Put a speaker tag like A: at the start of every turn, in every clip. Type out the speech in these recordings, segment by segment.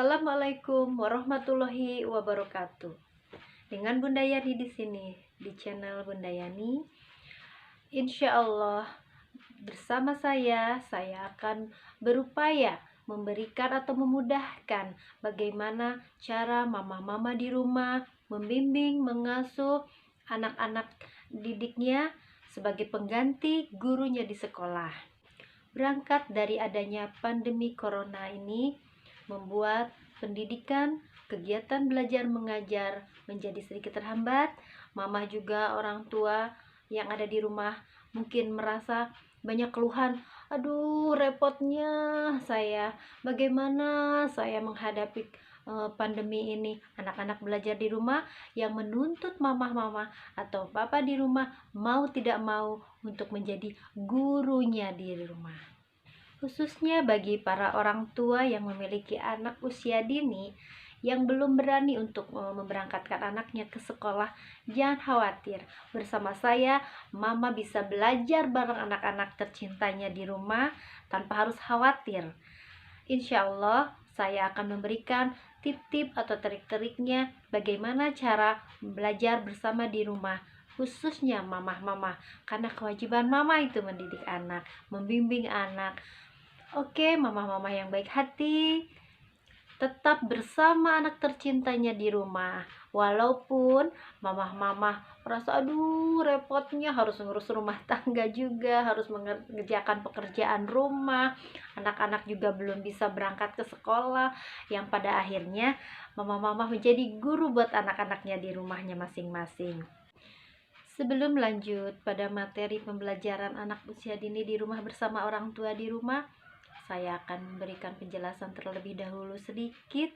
A: Assalamualaikum warahmatullahi wabarakatuh. Dengan Bunda Yani di sini di channel Bunda Yani. Insya Allah bersama saya akan berupaya memberikan atau memudahkan bagaimana cara mama-mama di rumah membimbing, mengasuh anak-anak didiknya sebagai pengganti gurunya di sekolah. Berangkat dari adanya pandemi corona ini membuat pendidikan, kegiatan belajar mengajar menjadi sedikit terhambat. Mama juga orang tua yang ada di rumah mungkin merasa banyak keluhan. Aduh, repotnya saya. Bagaimana saya menghadapi pandemi ini? Anak-anak belajar di rumah yang menuntut mama-mama atau papa di rumah mau tidak mau untuk menjadi gurunya di rumah. Khususnya bagi para orang tua yang memiliki anak usia dini yang belum berani untuk memberangkatkan anaknya ke sekolah, jangan khawatir. Bersama saya, mama bisa belajar bareng anak-anak tercintanya di rumah tanpa harus khawatir. Insya Allah, saya akan memberikan tip-tip atau trik-triknya bagaimana cara belajar bersama di rumah, khususnya mama-mama, karena kewajiban mama itu mendidik anak, membimbing anak. Oke, mama-mama yang baik hati, tetap bersama anak tercintanya di rumah. Walaupun mama-mama merasa aduh repotnya harus ngurus rumah tangga juga, harus mengerjakan pekerjaan rumah, anak-anak juga belum bisa berangkat ke sekolah, yang pada akhirnya mama-mama menjadi guru buat anak-anaknya di rumahnya masing-masing. Sebelum lanjut pada materi pembelajaran anak usia dini di rumah bersama orang tua di rumah, saya akan memberikan penjelasan terlebih dahulu sedikit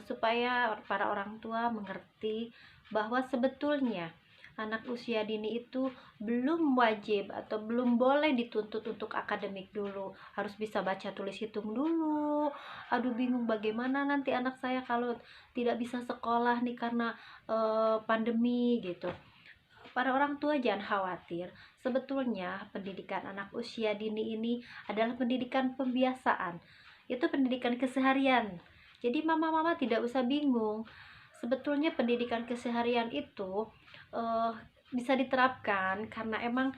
A: supaya para orang tua mengerti bahwa sebetulnya anak usia dini itu belum wajib atau belum boleh dituntut untuk akademik dulu, harus bisa baca tulis hitung dulu. Aduh, bingung bagaimana nanti anak saya kalau tidak bisa sekolah nih karena pandemi gitu. Para orang tua jangan khawatir, sebetulnya pendidikan anak usia dini ini adalah pendidikan pembiasaan, itu pendidikan keseharian. Jadi mama-mama tidak usah bingung, sebetulnya pendidikan keseharian itu bisa diterapkan karena emang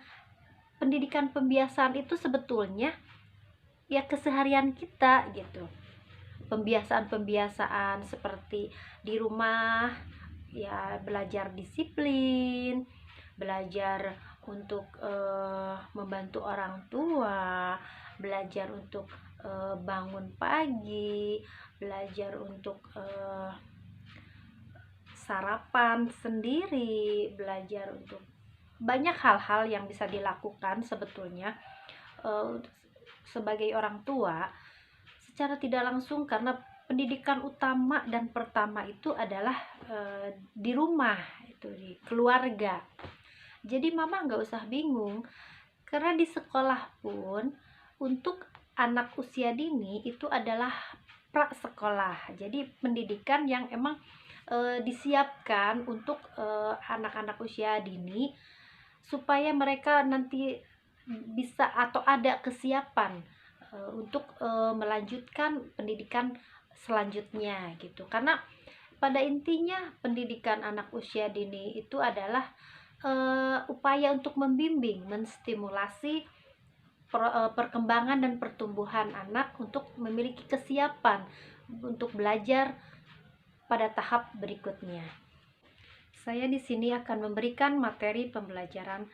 A: pendidikan pembiasaan itu sebetulnya ya keseharian kita gitu. Pembiasaan-pembiasaan seperti di rumah ya belajar disiplin, belajar untuk membantu orang tua, belajar untuk bangun pagi, belajar untuk sarapan sendiri, belajar untuk banyak hal-hal yang bisa dilakukan sebetulnya sebagai orang tua secara tidak langsung, karena pendidikan utama dan pertama itu adalah di rumah, itu di keluarga. Jadi mama nggak usah bingung, karena di sekolah pun untuk anak usia dini itu adalah prasekolah. Jadi pendidikan yang emang disiapkan untuk anak-anak usia dini supaya mereka nanti bisa atau ada kesiapan untuk melanjutkan pendidikan selanjutnya gitu. Karena pada intinya pendidikan anak usia dini itu adalah upaya untuk membimbing, menstimulasi perkembangan dan pertumbuhan anak untuk memiliki kesiapan untuk belajar pada tahap berikutnya. Saya di sini akan memberikan materi pembelajaran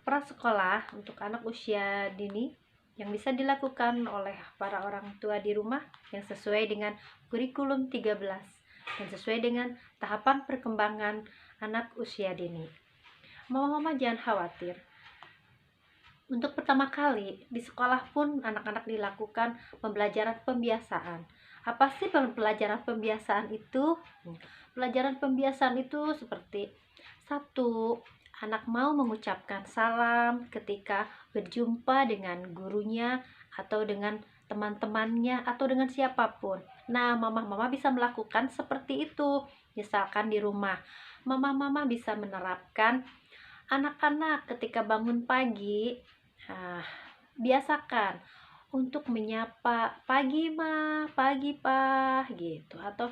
A: prasekolah untuk anak usia dini yang bisa dilakukan oleh para orang tua di rumah yang sesuai dengan kurikulum 13 dan sesuai dengan tahapan perkembangan anak usia dini. Mama-mama jangan khawatir. Untuk pertama kali di sekolah pun anak-anak dilakukan pembelajaran pembiasaan. Apa sih pelajaran pembiasaan itu? Pelajaran pembiasaan itu seperti 1. Anak mau mengucapkan salam ketika berjumpa dengan gurunya atau dengan teman-temannya atau dengan siapapun. Nah, mama-mama bisa melakukan seperti itu. Misalkan di rumah, mama-mama bisa menerapkan anak-anak ketika bangun pagi, biasakan untuk menyapa, pagi ma, pagi pa gitu, atau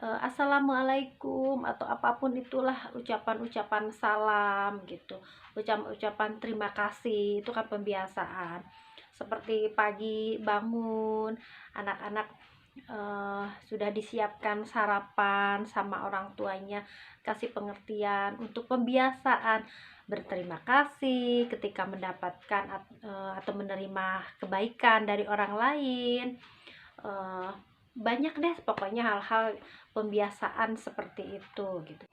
A: assalamualaikum, atau apapun itulah ucapan-ucapan salam gitu, ucapan-ucapan terima kasih, itu kan pembiasaan. Seperti pagi bangun, anak-anak sudah disiapkan sarapan sama orang tuanya, kasih pengertian untuk pembiasaan berterima kasih ketika mendapatkan atau menerima kebaikan dari orang lain. Eh, Banyak deh pokoknya hal-hal pembiasaan seperti itu gitu.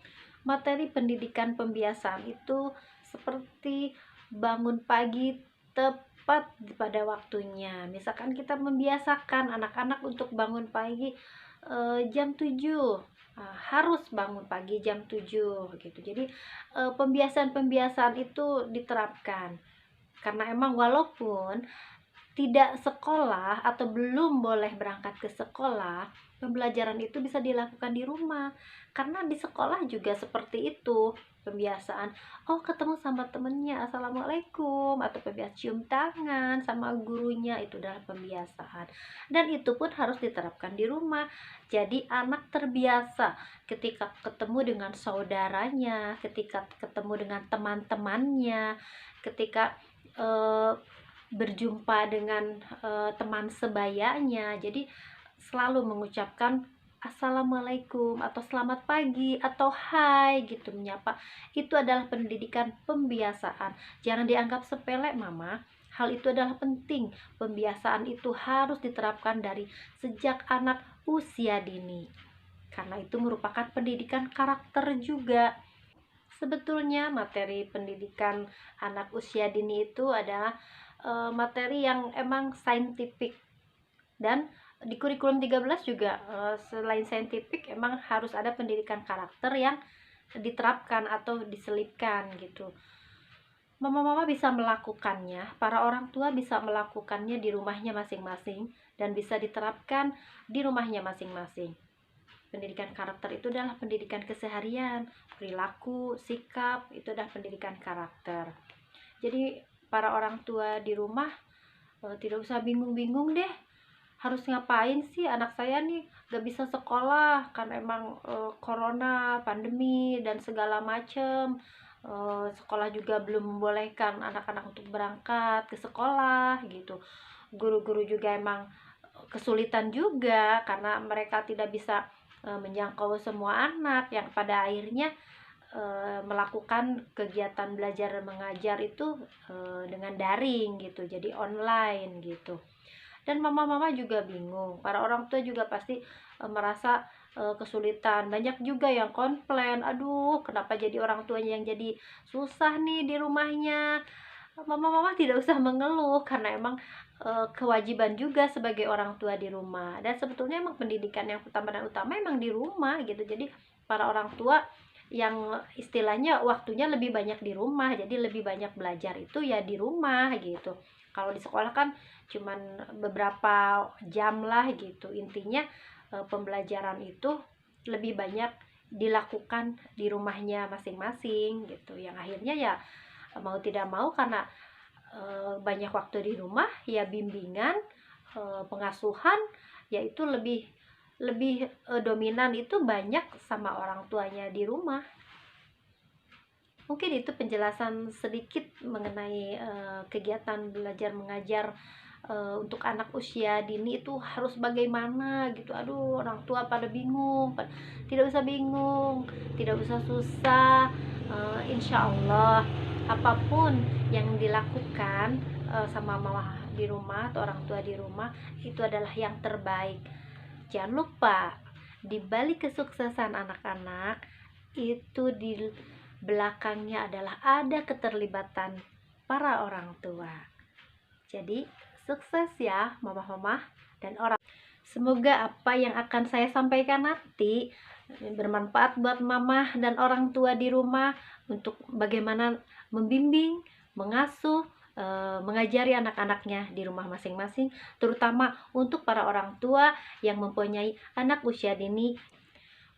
A: Materi pendidikan pembiasaan itu seperti bangun pagi tepat pada waktunya. Misalkan kita membiasakan anak-anak untuk bangun pagi jam 7, harus bangun pagi jam 7 gitu. Jadi pembiasaan-pembiasaan itu diterapkan karena emang walaupun tidak sekolah atau belum boleh berangkat ke sekolah, pembelajaran itu bisa dilakukan di rumah. Karena di sekolah juga seperti itu, pembiasaan. Oh, ketemu sama temennya, assalamualaikum, atau pembiasaan cium tangan sama gurunya, itu adalah pembiasaan. Dan itu pun harus diterapkan di rumah. Jadi anak terbiasa ketika ketemu dengan saudaranya, ketika ketemu dengan teman-temannya, ketika berjumpa dengan teman sebayanya. Jadi selalu mengucapkan assalamualaikum atau selamat pagi atau hai gitu, menyapa. Itu adalah pendidikan pembiasaan. Jangan dianggap sepele mama, hal itu adalah penting. Pembiasaan itu harus diterapkan dari sejak anak usia dini, karena itu merupakan pendidikan karakter juga. Sebetulnya materi pendidikan anak usia dini itu adalah materi yang emang saintifik, dan di kurikulum 13 juga selain saintifik emang harus ada pendidikan karakter yang diterapkan atau diselipkan gitu. Mama-mama bisa melakukannya, para orang tua bisa melakukannya di rumahnya masing-masing dan bisa diterapkan di rumahnya masing-masing. Pendidikan karakter itu adalah pendidikan keseharian, perilaku, sikap, itu adalah pendidikan karakter. Jadi para orang tua di rumah tidak usah bingung-bingung deh, harus ngapain sih anak saya nih gak bisa sekolah karena emang corona, pandemi, dan segala macem. Sekolah juga belum membolehkan anak-anak untuk berangkat ke sekolah gitu. Guru-guru juga emang kesulitan juga karena mereka tidak bisa menjangkau semua anak, yang pada akhirnya melakukan kegiatan belajar dan mengajar itu dengan daring gitu, jadi online gitu. Dan mama-mama juga bingung, para orang tua juga pasti merasa kesulitan. Banyak juga yang komplain, aduh kenapa jadi orang tuanya yang jadi susah nih di rumahnya. Mama-mama tidak usah mengeluh karena emang kewajiban juga sebagai orang tua di rumah, dan sebetulnya emang pendidikan yang pertama dan utama emang di rumah gitu. Jadi para orang tua yang istilahnya waktunya lebih banyak di rumah, jadi lebih banyak belajar itu ya di rumah gitu. Kalau di sekolah kan cuman beberapa jam lah gitu. Intinya pembelajaran itu lebih banyak dilakukan di rumahnya masing-masing gitu, yang akhirnya ya mau tidak mau karena banyak waktu di rumah ya bimbingan, pengasuhan yaitu lebih lebih dominan itu banyak sama orang tuanya di rumah. Mungkin itu penjelasan sedikit mengenai kegiatan belajar mengajar untuk anak usia dini itu harus bagaimana gitu. Aduh, orang tua pada bingung. Tidak usah bingung, tidak usah susah. Insya Allah apapun yang dilakukan sama mama di rumah atau orang tua di rumah itu adalah yang terbaik. Jangan lupa, di balik kesuksesan anak-anak itu di belakangnya adalah ada keterlibatan para orang tua. Jadi sukses ya mama-mama dan orang. Semoga apa yang akan saya sampaikan nanti bermanfaat buat mama dan orang tua di rumah untuk bagaimana membimbing, mengasuh, mengajari anak-anaknya di rumah masing-masing, terutama untuk para orang tua yang mempunyai anak usia dini.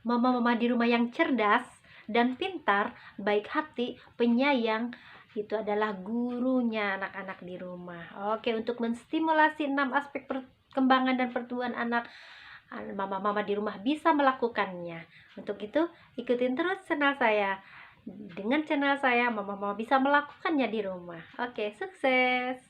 A: Mama-mama di rumah yang cerdas dan pintar, baik hati, penyayang, itu adalah gurunya anak-anak di rumah. Oke, untuk menstimulasi 6 aspek perkembangan dan pertumbuhan anak, mama-mama di rumah bisa melakukannya. Untuk itu, ikutin terus channel saya. Dengan channel saya, mama-mama bisa melakukannya di rumah. Oke, sukses!